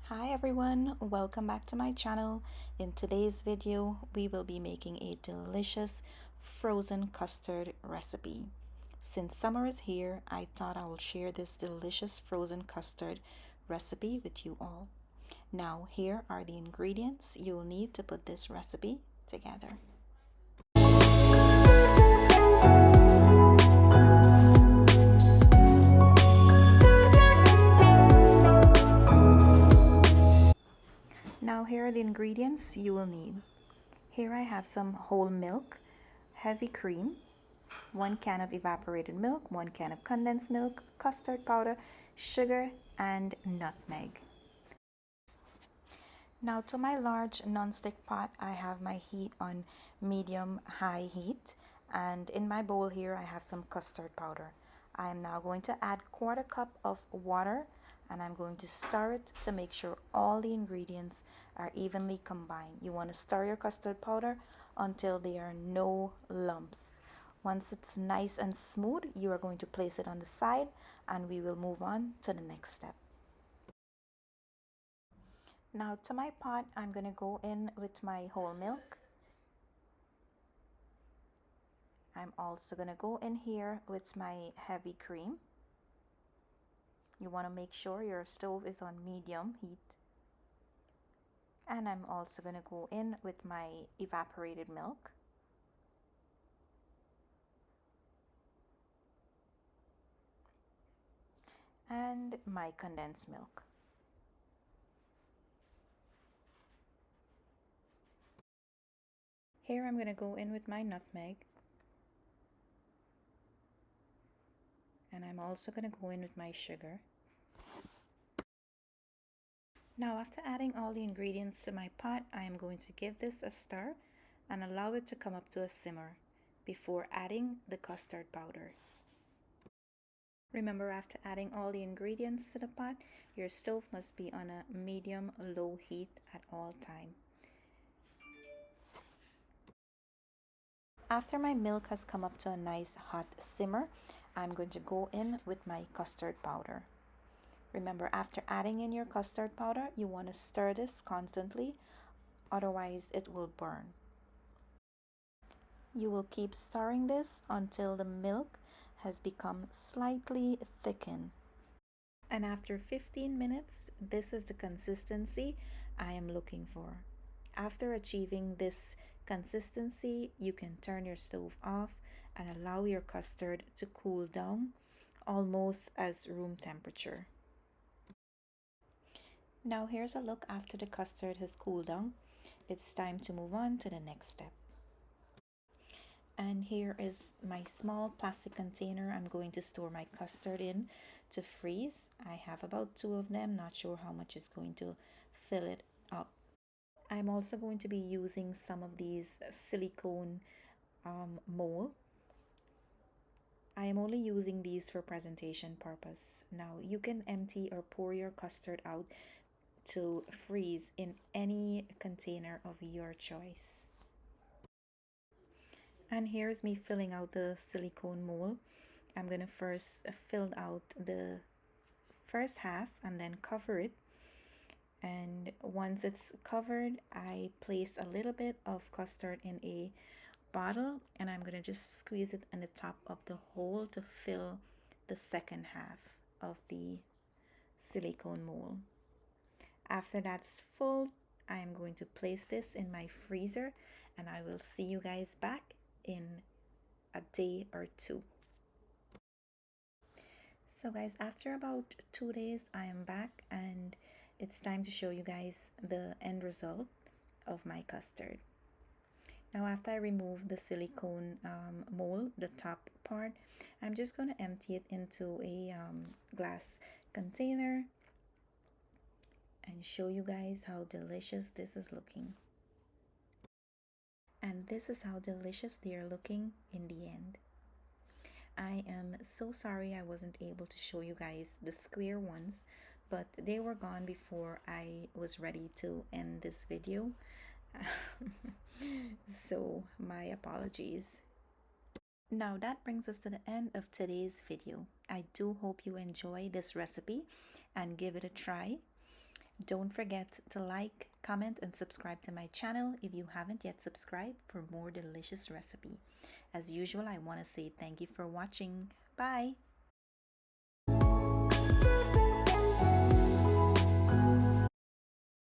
Hi everyone, welcome back to my channel. In today's video, we will be making a delicious frozen custard recipe. Since summer is here, I thought I will share this delicious frozen custard recipe with you all. Now, here are the ingredients you will need to put this recipe together. Now here are the ingredients you will need. Here I have some whole milk, heavy cream, 1 can of evaporated milk, 1 can of condensed milk, custard powder, sugar, and nutmeg. Now to my large non-stick pot, I have my heat on medium-high heat, and in my bowl here I have some custard powder. I am now going to add 1/4 cup of water, and I'm going to stir it to make sure all the ingredients are evenly combined. You want to stir your custard powder until there are no lumps. Once it's nice and smooth, you are going to place it on the side, and we will move on to the next step. Now to my pot, I'm going to go in with my whole milk. I'm also going to go in here with my heavy cream. You want to make sure your stove is on medium heat. And I'm also going to go in with my evaporated milk. And my condensed milk. Here I'm going to go in with my nutmeg. And I'm also going to go in with my sugar. Now after adding all the ingredients to my pot, I am going to give this a stir and allow it to come up to a simmer before adding the custard powder. Remember, after adding all the ingredients to the pot, your stove must be on a medium-low heat at all times. After my milk has come up to a nice hot simmer, I'm going to go in with my custard powder. Remember, after adding in your custard powder, you want to stir this constantly, otherwise it will burn. You will keep stirring this until the milk has become slightly thickened. And after 15 minutes, this is the consistency I am looking for. After achieving this consistency, you can turn your stove off and allow your custard to cool down almost as room temperature. Now here's a look after the custard has cooled down. It's time to move on to the next step. And here is my small plastic container I'm going to store my custard in to freeze. I have about 2 of them, not sure how much is going to fill it up. I'm also going to be using some of these silicone mold. I am only using these for presentation purpose. Now you can empty or pour your custard out to freeze in any container of your choice. And here's me filling out the silicone mold. I'm gonna first fill out the first half and then cover it. And once it's covered, I place a little bit of custard in a bottle, and I'm gonna just squeeze it in the top of the hole to fill the second half of the silicone mold. After that's full, I am going to place this in my freezer, and I will see you guys back in a day or 2. So guys, after about 2 days, I am back, and it's time to show you guys the end result of my custard. Now after I remove the silicone mold, the top part, I'm just going to empty it into a glass container and show you guys how delicious this is looking. And this is how delicious they are looking in the end. I am so sorry I wasn't able to show you guys the square ones, but they were gone before I was ready to end this video. So my apologies. Now that brings us to the end of today's video. I do hope you enjoy this recipe and give it a try. Don't forget to like, comment, and subscribe to my channel if you haven't yet subscribed for more delicious recipe. As usual, I want to say thank you for watching. Bye!